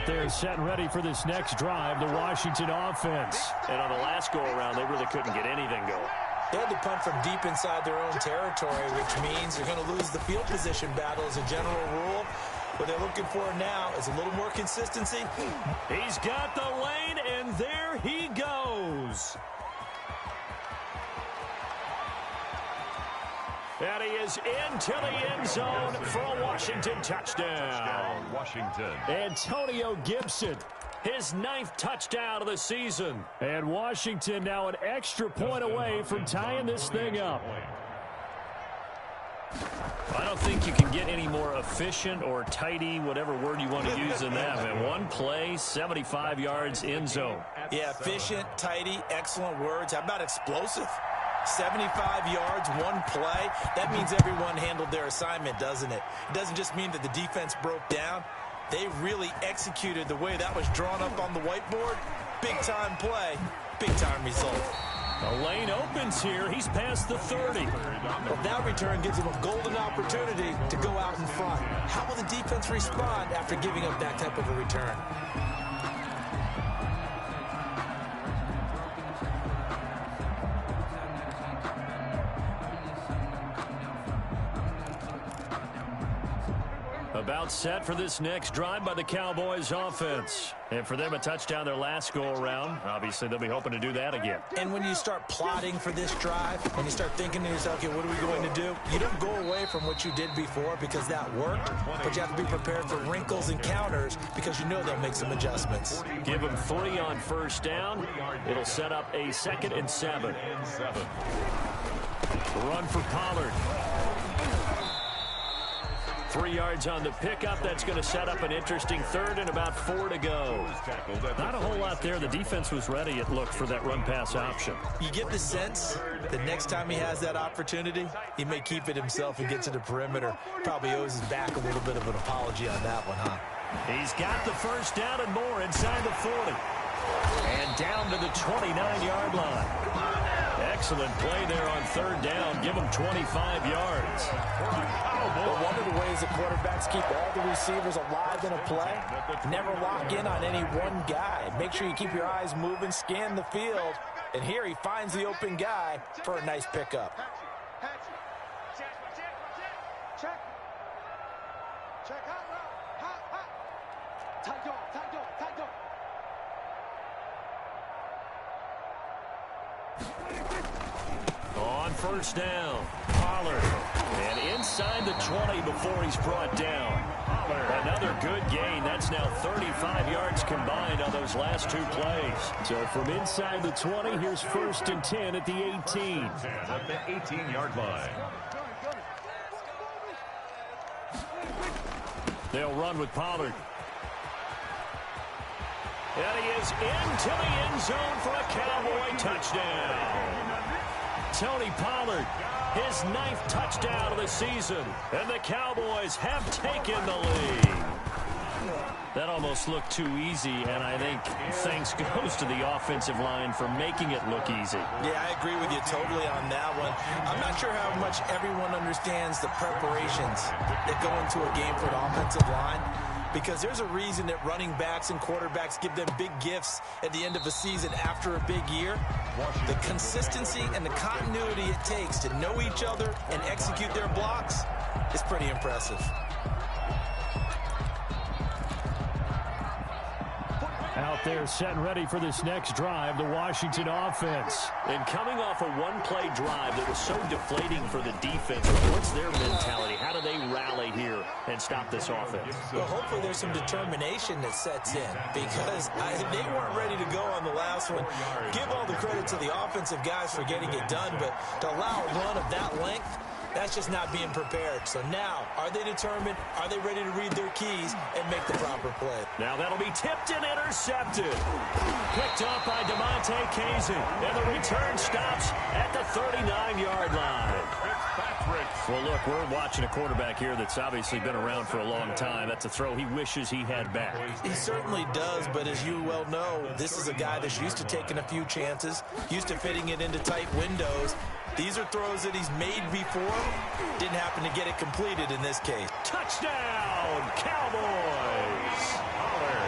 there set and ready for this next drive, the Washington offense. And on the last go-around, they really couldn't get anything going. They had to punt from deep inside their own territory, which means they're going to lose the field position battle as a general rule. What they're looking for now is a little more consistency. He's got the lane, and there he goes. And he is into the end zone for a Washington touchdown. Washington. Antonio Gibson, his 9th touchdown of the season. And Washington now an extra point away from tying this thing up. I don't think you can get any more efficient or tidy, whatever word you want to use in that. Man, one play, 75 yards, end zone. Yeah, efficient, tidy, excellent words. How about explosive? 75 yards, one play. That means everyone handled their assignment, doesn't it? It doesn't just mean that the defense broke down. They really executed the way that was drawn up on the whiteboard. Big-time play, big-time result. The lane opens here. He's past the 30. But that return gives him a golden opportunity to go out in front. How will the defense respond after giving up that type of a return? About set for this next drive by the Cowboys offense. And for them, a touchdown their last go-around. Obviously, they'll be hoping to do that again. And when you start plotting for this drive, when you start thinking to yourself, okay, what are we going to do? You don't go away from what you did before because that worked, but you have to be prepared for wrinkles and counters because you know they'll make some adjustments. Give them 3 on first down. It'll set up a 2nd and 7. Run for Pollard. 3 yards on the pickup. That's going to set up an interesting 3rd and about 4 to go. Not a whole lot there. The defense was ready, it looked, for that run-pass option. You get the sense that next time he has that opportunity, he may keep it himself and get to the perimeter. Probably owes his back a little bit of an apology on that one, huh? He's got the first down and more inside the 40. And down to the 29-yard line. Excellent play there on 3rd down. Give him 25 yards. But one of the ways the quarterbacks keep all the receivers alive in a play, never lock in on any one guy. Make sure you keep your eyes moving, scan the field. And here he finds the open guy for a nice pickup. On first down, Pollard. And inside the 20 before he's brought down. Another good gain. That's now 35 yards combined on those last 2 plays. So from inside the 20, here's 1st and 10 at the 18. At the 18-yard line. They'll run with Pollard. And he is into the end zone for a Cowboy touchdown. Tony Pollard, his 9th touchdown of the season. And the Cowboys have taken the lead. That almost looked too easy, and I think thanks goes to the offensive line for making it look easy. Yeah, I agree with you totally on that one. I'm not sure how much everyone understands the preparations that go into a game for an offensive line, because there's a reason that running backs and quarterbacks give them big gifts at the end of a season after a big year. The consistency and the continuity it takes to know each other and execute their blocks is pretty impressive. Out there set and ready for this next drive, the Washington offense. And coming off a one-play drive that was so deflating for the defense, what's their mentality? How do they rally here and stop this offense? Well, hopefully there's some determination that sets in, because they weren't ready to go on the last one. Give all the credit to the offensive guys for getting it done, but to allow a run of that length, that's just not being prepared. So now, are they determined? Are they ready to read their keys and make the proper play? Now that'll be tipped and intercepted. Picked up by DeMonte Casey. And the return stops at the 39-yard line. Well, look, we're watching a quarterback here that's obviously been around for a long time. That's a throw he wishes he had back. He certainly does, but as you well know, this is a guy that's used to taking a few chances, used to fitting it into tight windows. These are throws that he's made before. Didn't happen to get it completed in this case. Touchdown, Cowboys!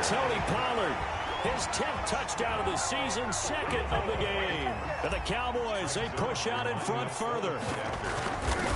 Tony Pollard, his 10th touchdown of the season, second of the game. And the Cowboys, they push out in front further.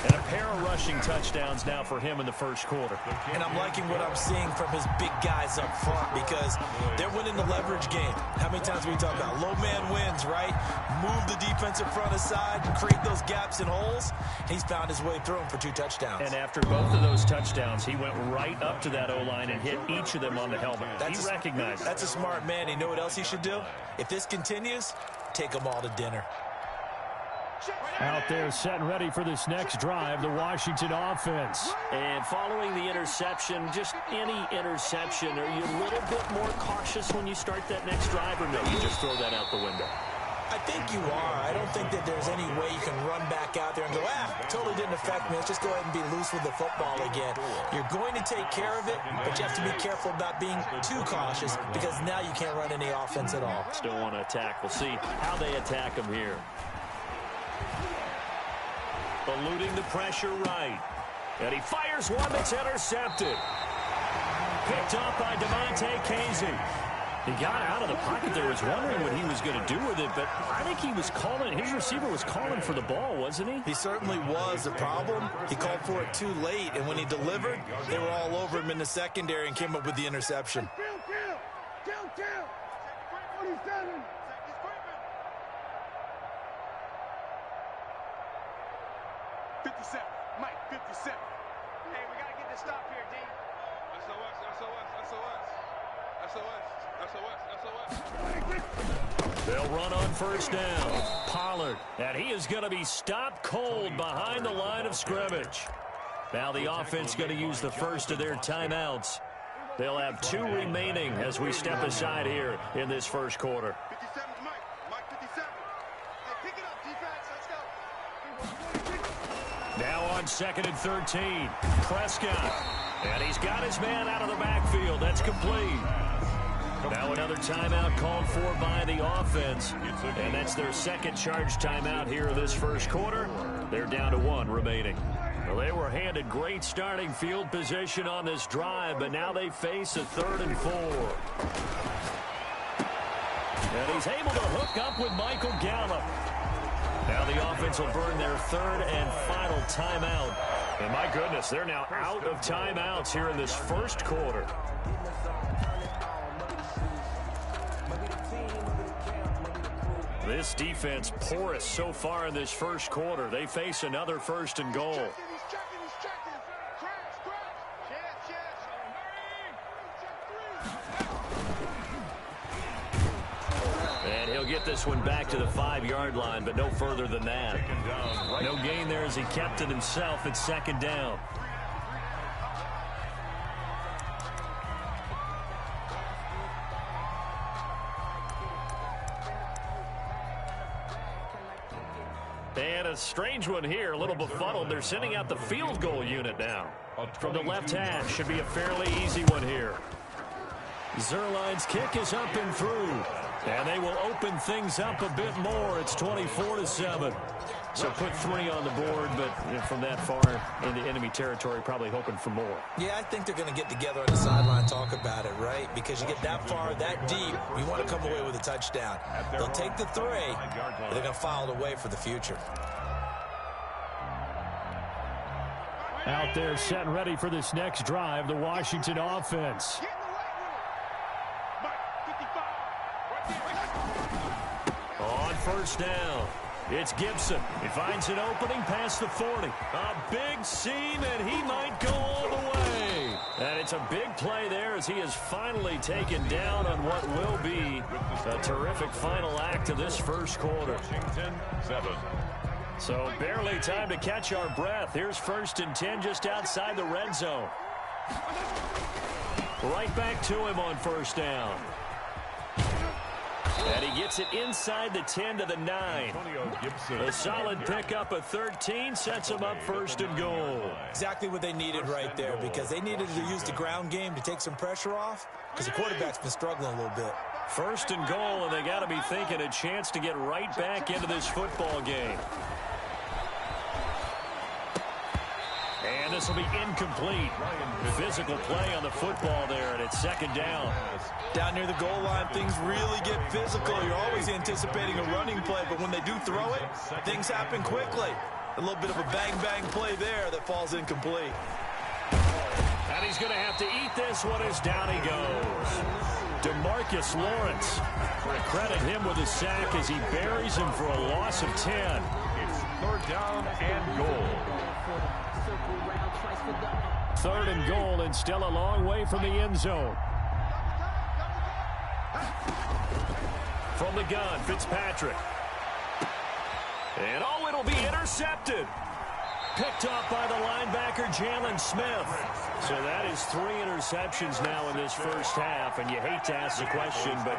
And a pair of rushing touchdowns now for him in the first quarter. And I'm liking what I'm seeing from his big guys up front because they're winning the leverage game. How many times we talk about low man wins, right? Move the defensive front aside, create those gaps and holes. He's found his way through them for 2 touchdowns. And after both of those touchdowns, he went right up to that O-line and hit each of them on the helmet. He recognized it. That's a smart man. You know what else he should do? If this continues, take them all to dinner. Out there set and ready for this next drive, the Washington offense. And following the interception, just any interception, are you a little bit more cautious when you start that next drive, or no, you just throw that out the window? I think you are. I don't think that there's any way you can run back out there and go, totally didn't affect me. Let's just go ahead and be loose with the football again. You're going to take care of it, but you have to be careful about being too cautious because now you can't run any offense at all. Still want to attack. We'll see how they attack him here. Eluding the pressure right. And he fires one that's intercepted. Picked off by Devontae Casey. He got out of the pocket there. Was wondering what he was going to do with it, but I think he was calling, his receiver was calling for the ball, wasn't he? He certainly was. The problem, he called for it too late, and when he delivered, they were all over him in the secondary and came up with the interception. 57, Mike, 57. Hey, we got to get this stop here, D. SOS. They'll run on first down. Pollard, and he is going to be stopped cold behind the line of scrimmage. Now the offense going to use the first of their timeouts. They'll have 2 remaining as we step aside here in this first quarter. 57, Mike, 57. Hey, pick it up, defense. Let's go. Now on 2nd and 13, Prescott. And he's got his man out of the backfield. That's complete. Now another timeout called for by the offense. And that's their second charge timeout here in this first quarter. They're down to 1 remaining. Well, they were handed great starting field position on this drive, but now they face a 3rd and 4. And he's able to hook up with Michael Gallup. Now the offense will burn their 3rd and final timeout. And my goodness, they're now out of timeouts here in this first quarter. This defense porous so far in this first quarter. They face another 1st and goal. He's checking. Crash. Check. And he'll get this one back to the 5-yard line, but no further than that. No gain there as he kept it himself at 2nd down. And a strange one here, a little befuddled. They're sending out the field goal unit now. From the left hash, should be a fairly easy one here. Zerline's kick is up and through. And they will open things up a bit more. It's 24-7. So put 3 on the board, but from that far into enemy territory, probably hoping for more. Yeah, I think they're going to get together on the sideline, talk about it, right? Because you get that far, that deep, you want to come away with a touchdown. They'll take the 3, but they're going to file it away for the future. Out there set and ready for this next drive, the Washington offense. Get in the right room. Mike, 55. On first down, it's Gibson. He finds an opening past the 40. A big seam, and he might go all the way. And it's a big play there as he is finally taken down on what will be a terrific final act of this first quarter. Washington 7. So barely time to catch our breath. Here's 1st and 10 just outside the red zone. Right back to him on first down. And he gets it inside the 10 to the 9. A solid pickup of 13 sets him up 1st and goal. Exactly what they needed right there because they needed to use the ground game to take some pressure off because the quarterback's been struggling a little bit. 1st and goal, and they got to be thinking a chance to get right back into this football game. And the this will be incomplete. Physical play on the football there, and it's second down. Down near the goal line, things really get physical. You're always anticipating a running play, but when they do throw it, things happen quickly. A little bit of a bang-bang play there that falls incomplete. And he's going to have to eat this one as down he goes. DeMarcus Lawrence. Credit him with a sack as he buries him for a loss of 10. It's third down and goal. Third and goal, and still a long way from the end zone. From the gun, Fitzpatrick. And oh, it'll be intercepted. Picked off by the linebacker, Jalen Smith. So that is 3 interceptions now in this first half, and you hate to ask the question, but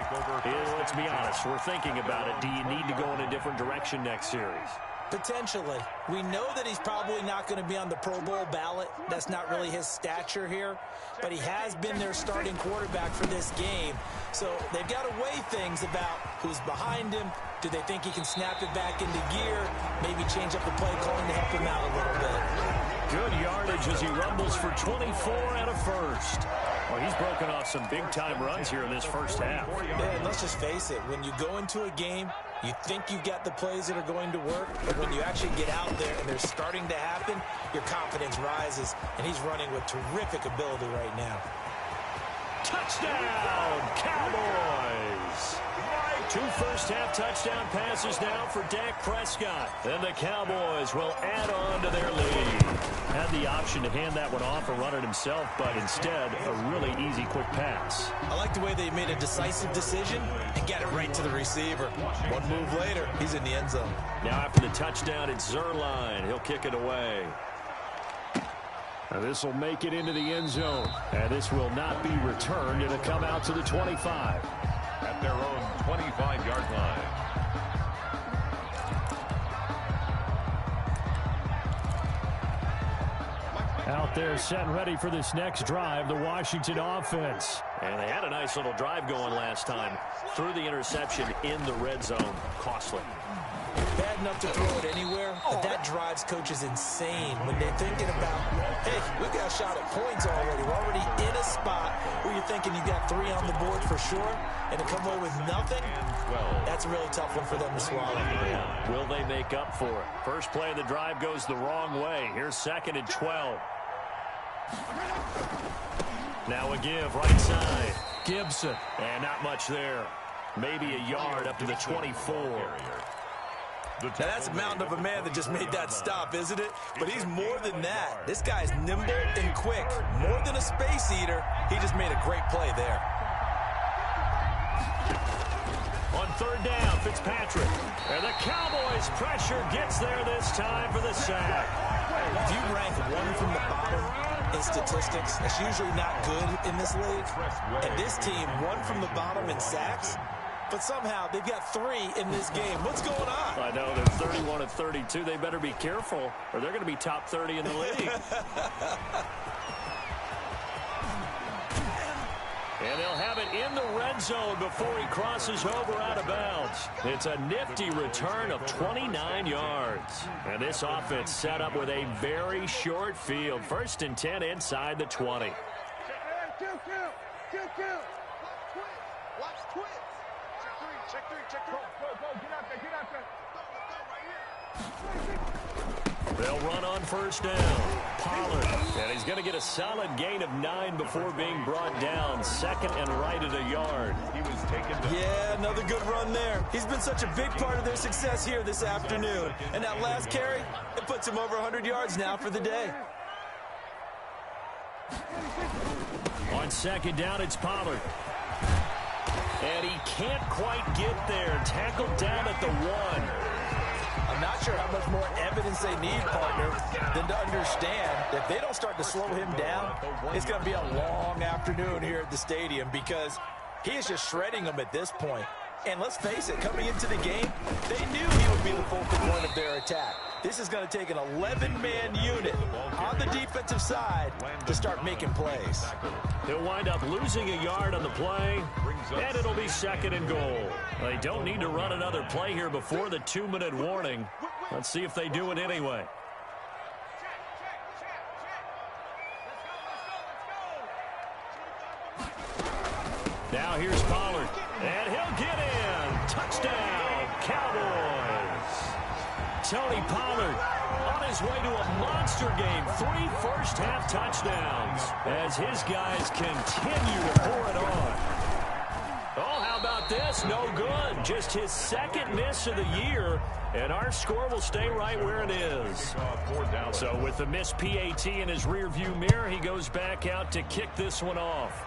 let's be honest, we're thinking about it. Do you need to go in a different direction next series? Potentially. We know that he's probably not going to be on the Pro Bowl ballot. That's not really his stature here. But he has been their starting quarterback for this game. So they've got to weigh things about who's behind him. Do they think he can snap it back into gear? Maybe change up the play calling to help him out a little bit. Good yardage as he rumbles for 24 and a first. Well, he's broken off some big-time runs here in this first half. Yeah, and let's just face it. When you go into a game, you think you've got the plays that are going to work, but when you actually get out there and they're starting to happen, your confidence rises, and he's running with terrific ability right now. Touchdown, Cowboys! 2 first-half touchdown passes now for Dak Prescott. And the Cowboys will add on to their lead. Had the option to hand that one off or run it himself, but instead, a really easy, quick pass. I like the way they made a decisive decision and got it right to the receiver. One move later, he's in the end zone. Now after the touchdown, it's Zerline. He'll kick it away. This will make it into the end zone. And this will not be returned. It'll come out to the 25. At their own 25-yard line. Out there set and ready for this next drive, the Washington offense. And they had a nice little drive going last time. Threw the interception in the red zone. Costly. Bad enough to throw it anywhere, but that drives coaches insane when they're thinking about, hey, we've got a shot at points already. We're already in a spot where you're thinking you got 3 on the board for sure, and to come away with nothing, that's a really tough one for them to swallow. Yeah. Will they make up for it? First play of the drive goes the wrong way. Here's 2nd and 12. Now a give, right side. Gibson. And not much there. Maybe a yard up to the 24. Now that's a mountain of a man that just made that stop, isn't it? But he's more than that. This guy's nimble and quick. More than a space eater, he just made a great play there. On 3rd down, Fitzpatrick. And the Cowboys' pressure gets there this time for the sack. If you rank 1 from the bottom in statistics, that's usually not good in this league. And this team, 1 from the bottom in sacks, but somehow they've got 3 in this game. What's going on? I know, they're 31 of 32. They better be careful, or they're going to be top 30 in the league. And they'll have it in the red zone before he crosses over out of bounds. It's a nifty return of 29 yards. And this offense set up with a very short field. 1st and 10 inside the 20. Watch twins. Check 3. Go, get out there. They'll run on 1st down. Pollard. And he's going to get a solid gain of 9 before being brought down. 2nd and right at a yard. He was taken down. Yeah, another good run there. He's been such a big part of their success here this afternoon. And that last carry, it puts him over 100 yards now for the day. On 2nd down, it's Pollard. And he can't quite get there. Tackled down at the 1. I'm not sure how much more evidence they need, partner, than to understand that if they don't start to slow him down, it's going to be a long afternoon here at the stadium because he is just shredding them at this point. And let's face it, coming into the game, they knew he would be the focal point of their attack. This is going to take an 11-man unit on the defensive side to start making plays. He'll wind up losing a yard on the play, and it'll be 2nd and goal. They don't need to run another play here before the 2-minute warning. Let's see if they do it anyway. Now here's Pollard, and he'll get in. Touchdown, Cowboys. Tony Pollard on his way to a monster game. 3 first-half touchdowns as his guys continue to pour it on. Oh, how about this? No good. Just his second miss of the year, and our score will stay right where it is. So with the missed PAT in his rearview mirror, he goes back out to kick this one off.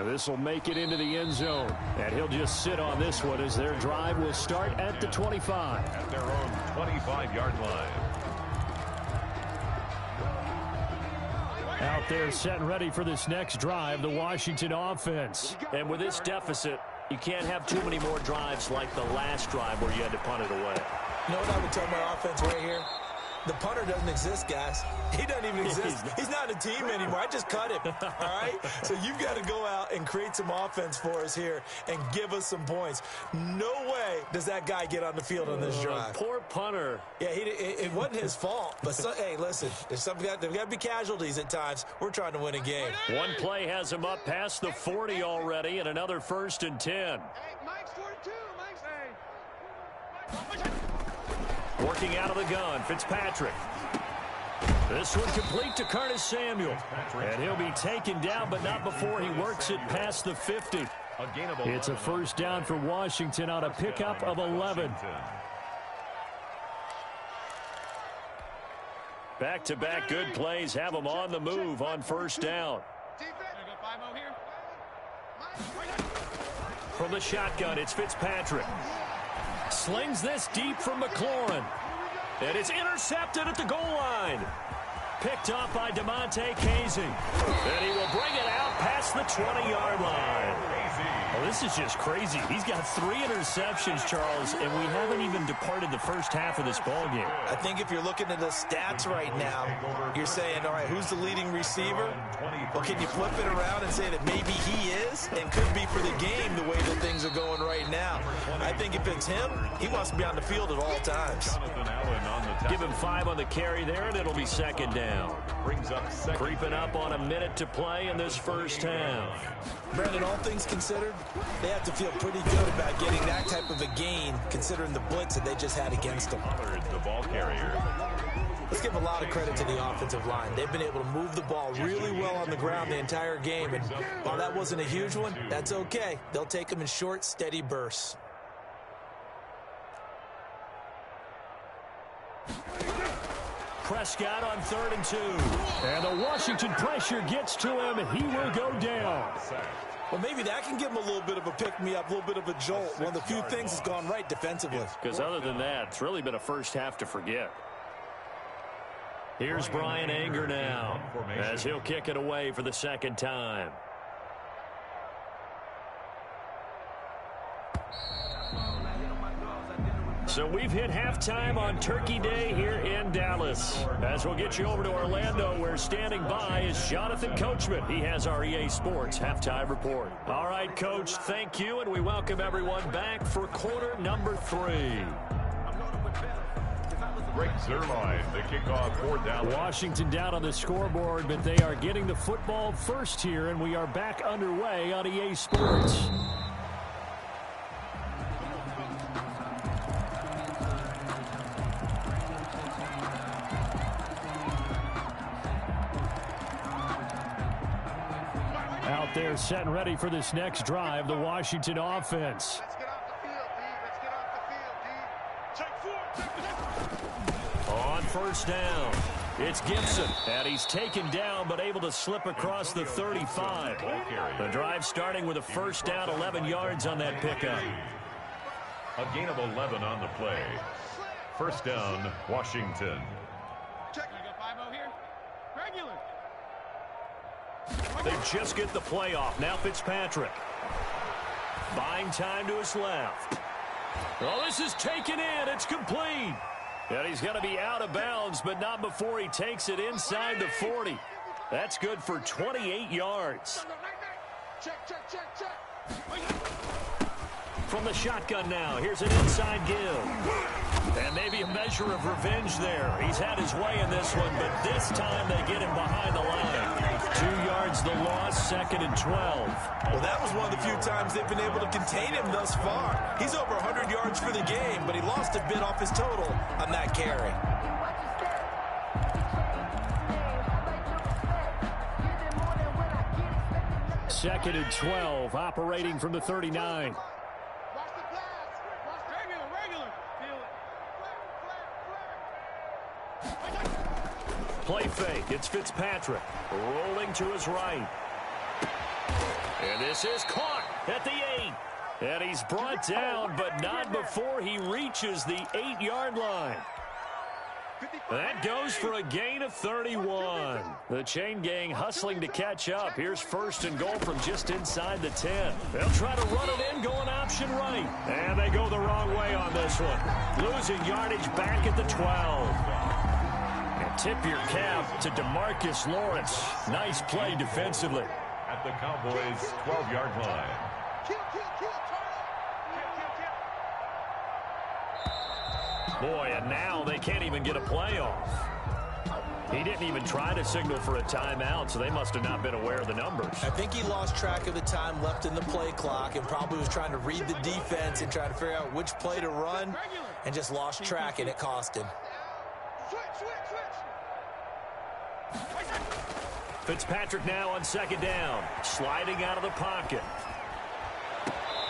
This will make it into the end zone, and he'll just sit on this one as their drive will start at the 25. At their own 25-yard line. Out there set and ready for this next drive, the Washington offense. And with this deficit, you can't have too many more drives like the last drive where you had to punt it away. You know what I would tell my offense right here? The punter doesn't exist, guys. He doesn't even exist. He's not a team anymore. I just cut him, all right? So you've got to go out and create some offense for us here and give us some points. No way does that guy get on the field on this drive. Poor punter. Yeah, it wasn't his fault. But, hey, listen, there's got to be casualties at times. We're trying to win a game. One play has him up past the 40 already, and another 1st and 10. Hey, Mike's 42. Mike's Working out of the gun, Fitzpatrick. This one complete to Curtis Samuel. And he'll be taken down, but not before he works it past the 50. It's a first down for Washington on a pickup of 11. Back-to-back good plays have them on the move on first down. From the shotgun, it's Fitzpatrick. Slings this deep from McLaurin. And it's intercepted at the goal line. Picked up by DeMonte Casey. And he will bring it out past the 20-yard line. Oh, this is just crazy. He's got 3 interceptions, Charles, and we haven't even departed the first half of this ballgame. I think if you're looking at the stats right now, you're saying, all right, who's the leading receiver? Well, can you flip it around and say that maybe he is and could be for the game the way that things are going right now? I think if it's him, he wants to be on the field at all times. Give him 5 on the carry there, and it'll be second down. Creeping up on a minute to play in this first half. Brandon, all things considered, they have to feel pretty good about getting that type of a gain, considering the blitz that they just had against them. The ball carrier. Let's give a lot of credit to the offensive line. They've been able to move the ball really well on the ground the entire game, and while that wasn't a huge one, that's okay. They'll take them in short, steady bursts. Prescott on 3rd and 2. And the Washington pressure gets to him. He will go down. Well, maybe that can give him a little bit of a pick-me-up, a little bit of a jolt. One of the few things that's gone right defensively. Because other than that, it's really been a first half to forget. Here's Brian Anger now as he'll kick it away for the second time. So we've hit halftime on Turkey Day here in Dallas. As we'll get you over to Orlando, where standing by is Jonathan Coachman. He has our EA Sports halftime report. All right, Coach, thank you, and we welcome everyone back for quarter number 3. Greg Zuerlein, the kickoff for Dallas. Washington down on the scoreboard, but they are getting the football first here, and we are back underway on EA Sports. Out there set and ready for this next drive, the Washington offense. Let's get off the field, D. Let's get off the field, D. Take 4. On first down, it's Gibson, and he's taken down but able to slip across the 35. The drive starting with a first down, 11 yards on that pickup. A gain of 11 on the play. First down, Washington. Check. You got 5-0 here. Regular. They just get the play off. Now Fitzpatrick. Buying time to his left. Oh, this is taken in. It's complete. And he's going to be out of bounds, but not before he takes it inside the 40. That's good for 28 yards. Check, check, check, check. From the shotgun now, here's an inside give. And maybe a measure of revenge there. He's had his way in this one, but this time they get him behind the line. 2 yards the loss, 2nd and 12. Well, that was one of the few times they've been able to contain him thus far. He's over 100 yards for the game, but he lost a bit off his total on that carry. Second and 12, operating from the 39. Watch the pass. Regular. Feel it. Play fake. It's Fitzpatrick rolling to his right. And this is caught at the 8. And he's brought down, but not before he reaches the 8-yard line. That goes for a gain of 31. The chain gang hustling to catch up. Here's 1st and goal from just inside the 10. They'll try to run it in, going option right. And they go the wrong way on this one. Losing yardage back at the 12. And tip your cap to DeMarcus Lawrence. Nice play defensively. At the Cowboys' 12-yard line. Kill. Boy, and now they can't even get a play off. He didn't even try to signal for a timeout, so they must have not been aware of the numbers. I think he lost track of the time left in the play clock and probably was trying to read the defense and trying to figure out which play to run and just lost track, and it cost him. Switch. Fitzpatrick now on 2nd down, sliding out of the pocket.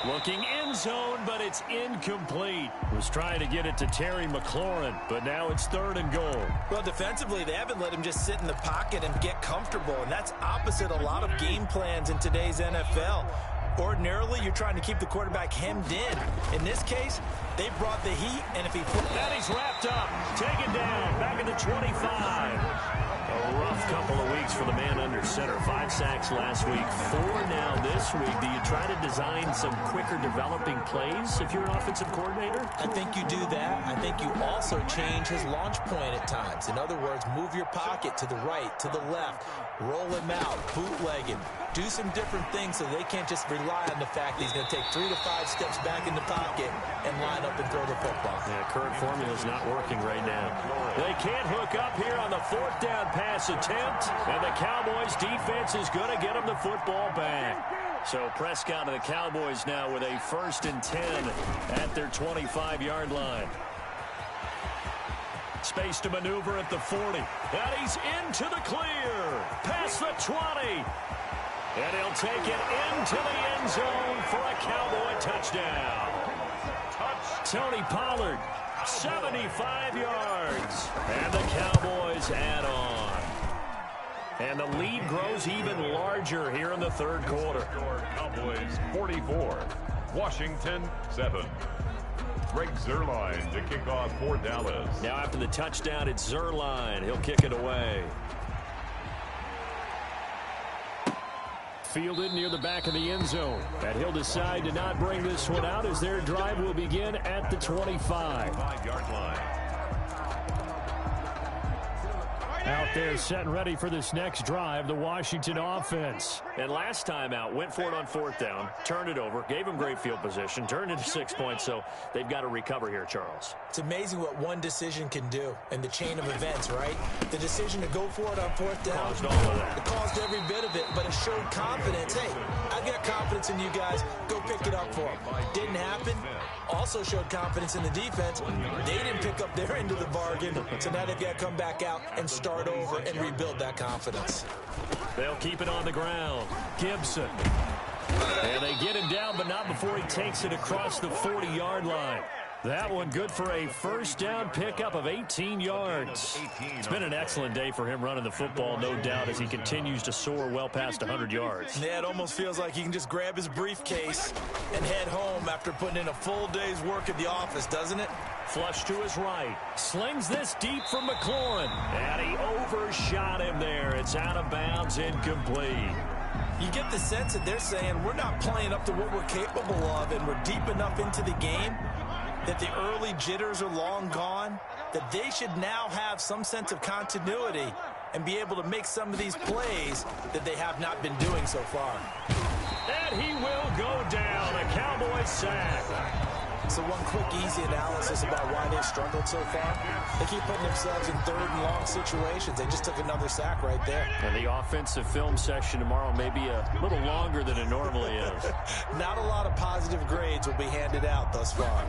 Looking end zone, but it's incomplete. Was trying to get it to Terry McLaurin, but now it's 3rd and goal. Well, defensively, they haven't let him just sit in the pocket and get comfortable, and that's opposite a lot of game plans in today's NFL. Ordinarily, you're trying to keep the quarterback hemmed in. In this case, they brought the heat, and if he... That he's wrapped up, taken down, back at the 25. A rough couple of weeks for the man under center. 5 sacks last week, 4 now this week. Do you try to design some quicker developing plays if you're an offensive coordinator? I think you do that. I think you also change his launch point at times. In other words, move your pocket to the right, to the left, roll him out, bootleg him. Do some different things so they can't just rely on the fact that he's going to take 3 to 5 steps back in the pocket and line up and throw the football. Yeah, current formula's not working right now. They can't hook up here on the 4th down pass attempt, and the Cowboys defense is going to get them the football back. So Prescott and the Cowboys now with a 1st and 10 at their 25-yard line. Space to maneuver at the 40. And he's into the clear. Past the 20. And he'll take it into the end zone for a Cowboy touchdown. Tony Pollard, 75 yards. And the Cowboys add on. And the lead grows even larger here in the 3rd quarter. Cowboys 44, Washington 7. Greg Zuerlein to kick off for Dallas. Now after the touchdown, it's Zuerlein. He'll kick it away. Fielded near the back of the end zone. And he'll decide to not bring this one out as their drive will begin at the 25. 5-yard line. Out there set and ready for this next drive, the Washington offense. And last time out, went for it on 4th down, turned it over, gave them great field position, turned into 6 points, so they've got to recover here, Charles. It's amazing what one decision can do in the chain of events, right? The decision to go for it on 4th down. Caused all of that. It caused every bit of it, but it showed confidence. Hey, I got confidence in you guys. Go pick it up for them. Didn't happen. Also showed confidence in the defense. They didn't pick up their end of the bargain, so now they've got to come back out and start over and rebuild that confidence. They'll keep it on the ground. Gibson. And they get him down, but not before he takes it across the 40-yard line. That one good for a 1st down pickup of 18 yards. It's been an excellent day for him running the football, no doubt, as he continues to soar well past 100 yards. Yeah, it almost feels like he can just grab his briefcase and head home after putting in a full day's work at the office, doesn't it? Flush to his right. Slings this deep from McLaurin. And he overshot him there. It's out of bounds, incomplete. You get the sense that they're saying we're not playing up to what we're capable of, and we're deep enough into the game that the early jitters are long gone, that they should now have some sense of continuity and be able to make some of these plays that they have not been doing so far. And he will go down. A Cowboy sack. So one quick, easy analysis about why they've struggled so far. They keep putting themselves in third and long situations. They just took another sack right there. And the offensive film session tomorrow may be a little longer than it normally is. Not a lot of positive grades will be handed out thus far.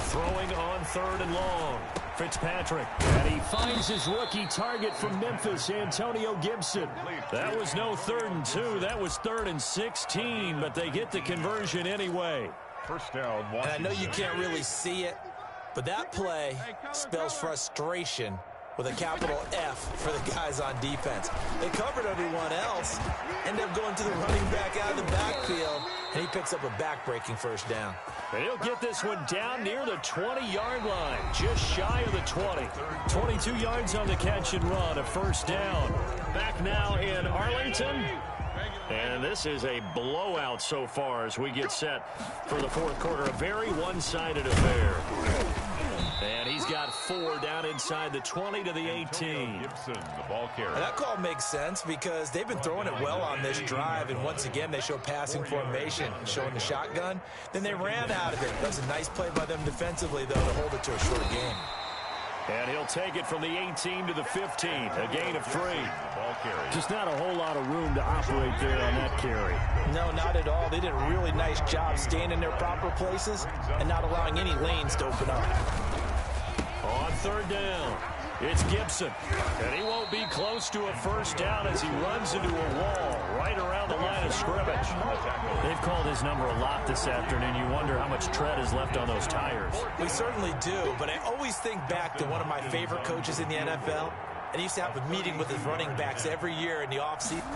Throwing on third and long. Fitzpatrick. And he finds his rookie target from Memphis, Antonio Gibson. That was no 3rd and 2. That was 3rd and 16, but they get the conversion anyway. First down, and I know you can't really see it, but that play spells frustration with a capital F for the guys on defense. They covered everyone else, end up going to the running back out of the backfield, and he picks up a back-breaking first down. And he'll get this one down near the 20-yard line, just shy of the 20. 22 yards on the catch and run, a first down. Back now in Arlington. And this is a blowout so far as we get set for the fourth quarter. A very one-sided affair. And he's got 4 down inside the 20 to the 18. Gibson, the ball carrier. And that call makes sense because they've been throwing it well on this drive. And once again, they show passing formation, showing the shotgun. Then they ran out of it. That was a nice play by them defensively, though, to hold it to a short game. And he'll take it from the 18 to the 15, a gain of 3. Ball carrier. Just not a whole lot of room to operate there on that carry. No, not at all. They did a really nice job staying in their proper places and not allowing any lanes to open up. On third down, it's Gibson. And he won't be close to a first down as he runs into a wall right around the line of scrimmage. They've called his number a lot this afternoon. You wonder how much tread is left on those tires. We certainly do, but I always think back to one of my favorite coaches in the NFL. And he used to have a meeting with his running backs every year in the offseason.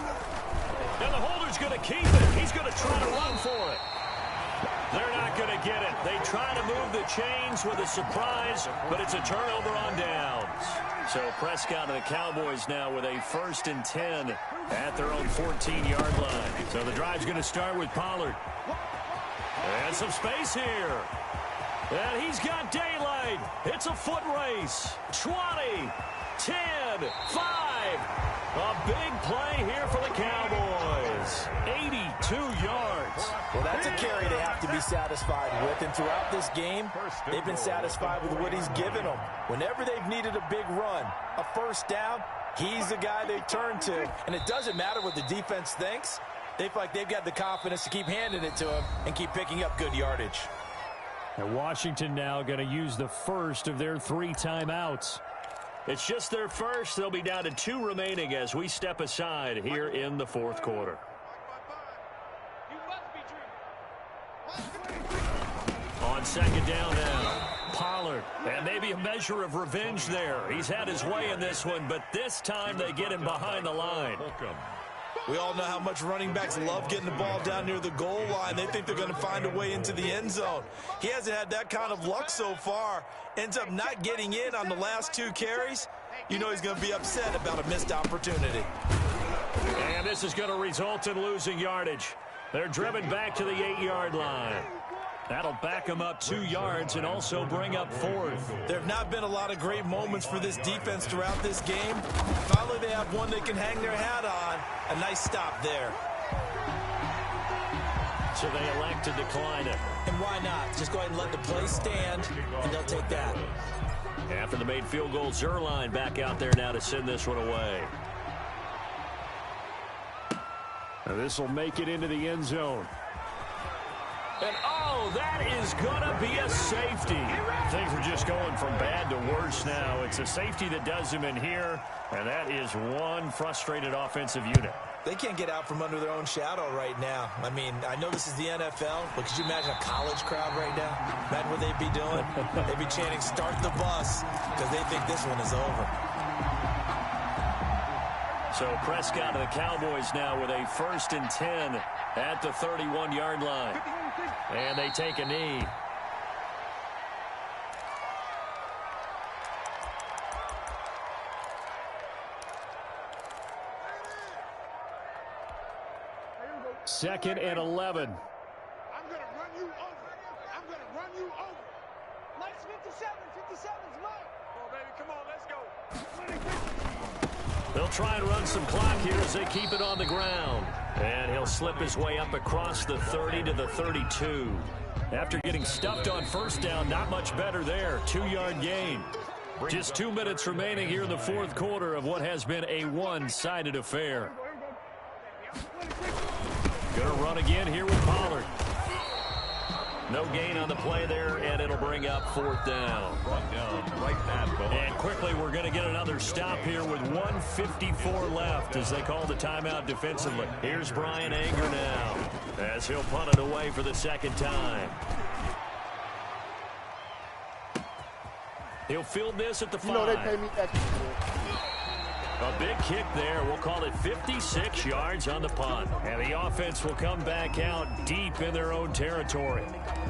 And the holder's going to keep it. He's going to try to run for it. They're not going to get it. They try to move the chains with a surprise, but it's a turnover on downs. So Prescott and the Cowboys now with a 1st and 10 at their own 14-yard line. So the drive's going to start with Pollard. And some space here. And he's got daylight. It's a foot race. 20, 10, 5. A big play here for the Cowboys. 82 yards. Well, that's a carry they have to be satisfied with. And throughout this game, they've been satisfied with what he's given them. Whenever they've needed a big run, a first down, he's the guy they turn to. And it doesn't matter what the defense thinks. They feel like they've got the confidence to keep handing it to him and keep picking up good yardage. And Washington now going to use the first of their 3 timeouts. It's just their first. They'll be down to 2 remaining as we step aside here in the fourth quarter. On second down now, Pollard. And maybe a measure of revenge there. He's had his way in this one, but this time they get him behind the line. We all know how much running backs love getting the ball down near the goal line. They think they're going to find a way into the end zone. He hasn't had that kind of luck so far. Ends up not getting in on the last 2 carries. You know he's going to be upset about a missed opportunity. And this is going to result in losing yardage. They're driven back to the 8-yard line. That'll back them up 2 yards and also bring up 4th. There have not been a lot of great moments for this defense throughout this game. Finally, they have one they can hang their hat on. A nice stop there. So they elect to decline it. And why not? Just go ahead and let the play stand, and they'll take that. After the made field goal, Zerline back out there now to send this one away. Now this will make it into the end zone. And, oh, that is going to be a safety. Things are just going from bad to worse now. It's a safety that does him in here, and that is one frustrated offensive unit. They can't get out from under their own shadow right now. I mean, I know this is the NFL, but could you imagine a college crowd right now? Imagine what they'd be doing. They'd be chanting, "Start the bus," because they think this one is over. So Prescott and the Cowboys now with a 1st and 10 at the 31-yard line. And they take a knee. Second and 11. I'm going to run you over. I'm going to run you over. Nice 57. 57's mine. Come on, baby. Come on, let's go. They'll try and run some clock here as they keep it on the ground. And he'll slip his way up across the 30 to the 32. After getting stuffed on first down, not much better there. 2-yard gain. Just 2 minutes remaining here in the fourth quarter of what has been a one-sided affair. Going to run again here with Pollard. No gain on the play there, and it'll bring up fourth down. And quickly, we're going to get another stop here with 1:54 left as they call the timeout defensively. Here's Brian Anger now as he'll punt it away for the second time. He'll field this at the 5. You know they pay me extra. A big kick there. We'll call it 56 yards on the punt. And the offense will come back out deep in their own territory.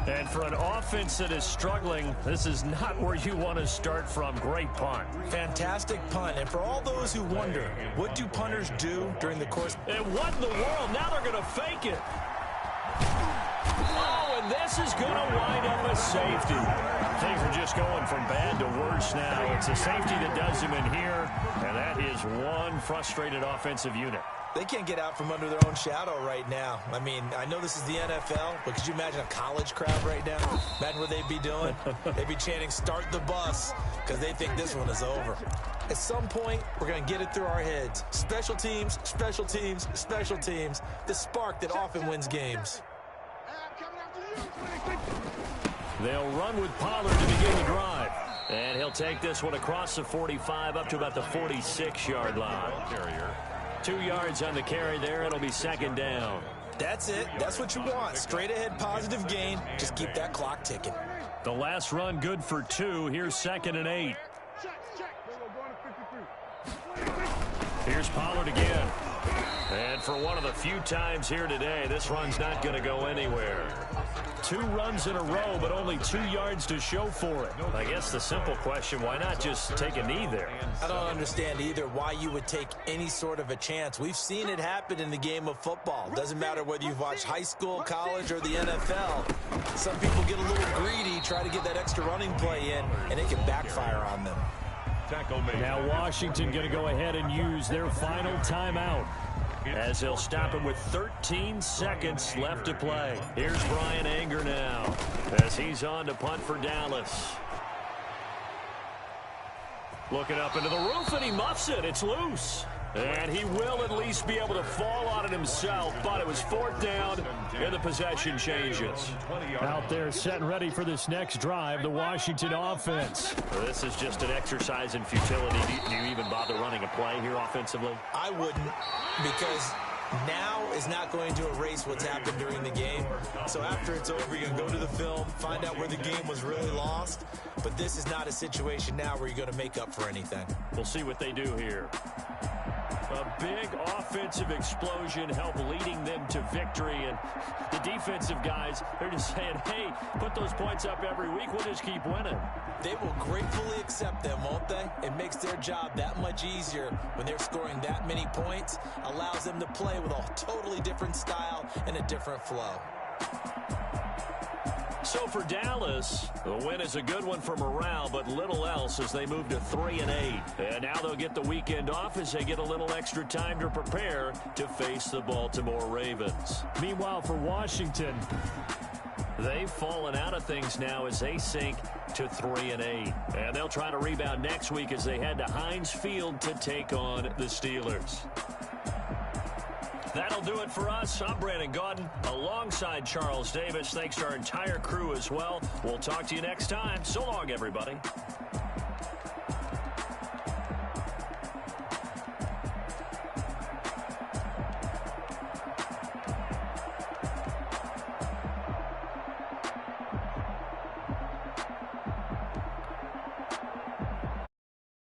And for an offense that is struggling, this is not where you want to start from. Great punt. Fantastic punt. And for all those who wonder, what do punters do during the course? And what in the world? Now they're going to fake it. Oh, and this is going to wind up a safety. Things are just going from bad to worse now. It's a safety that does him in here, and that is one frustrated offensive unit. They can't get out from under their own shadow right now. I mean, I know this is the NFL, but could you imagine a college crowd right now? Imagine what they'd be doing. They'd be chanting, "Start the bus," because they think this one is over. At some point, we're going to get it through our heads. Special teams, special teams, special teams. The spark that often wins games. They'll run with Pollard to begin the drive. And he'll take this one across the 45 up to about the 46-yard line. 2 yards on the carry there. It'll be second down. That's it. That's what you want. Straight ahead positive gain. Just keep that clock ticking. The last run good for 2. Here's 2nd and 8. Here's Pollard again. And for one of the few times here today, this run's not going to go anywhere. 2 runs in a row, but only 2 yards to show for it. I guess the simple question, why not just take a knee there? I don't understand either why you would take any sort of a chance. We've seen it happen in the game of football. Doesn't matter whether you've watched high school, college, or the NFL. Some people get a little greedy, try to get that extra running play in, and it can backfire on them. Now Washington going to go ahead and use their final timeout, as they'll stop him with 13 seconds left to play. Here's Brian Anger now as he's on to punt for Dallas. Looking up into the roof, and he muffs it. It's loose. And he will at least be able to fall on it himself, but it was fourth down, and the possession changes. Out there set and ready for this next drive, the Washington offense. Well, this is just an exercise in futility. Do you even bother running a play here offensively? I wouldn't, because now is not going to erase what's happened during the game. So after it's over, you're going to go to the film, find out where the game was really lost. But this is not a situation now where you're going to make up for anything. We'll see what they do here. A big offensive explosion helped leading them to victory. And the defensive guys, they're just saying, hey, put those points up every week. We'll just keep winning. They will gratefully accept them, won't they? It makes their job that much easier when they're scoring that many points. Allows them to play with a totally different style and a different flow. So for Dallas, the win is a good one for morale, but little else as they move to 3-8. And now they'll get the weekend off as they get a little extra time to prepare to face the Baltimore Ravens. Meanwhile, for Washington, they've fallen out of things now as they sink to 3-8. And they'll try to rebound next week as they head to Heinz Field to take on the Steelers. That'll do it for us. I'm Brandon Gaudin alongside Charles Davis. Thanks to our entire crew as well. We'll talk to you next time. So long, everybody.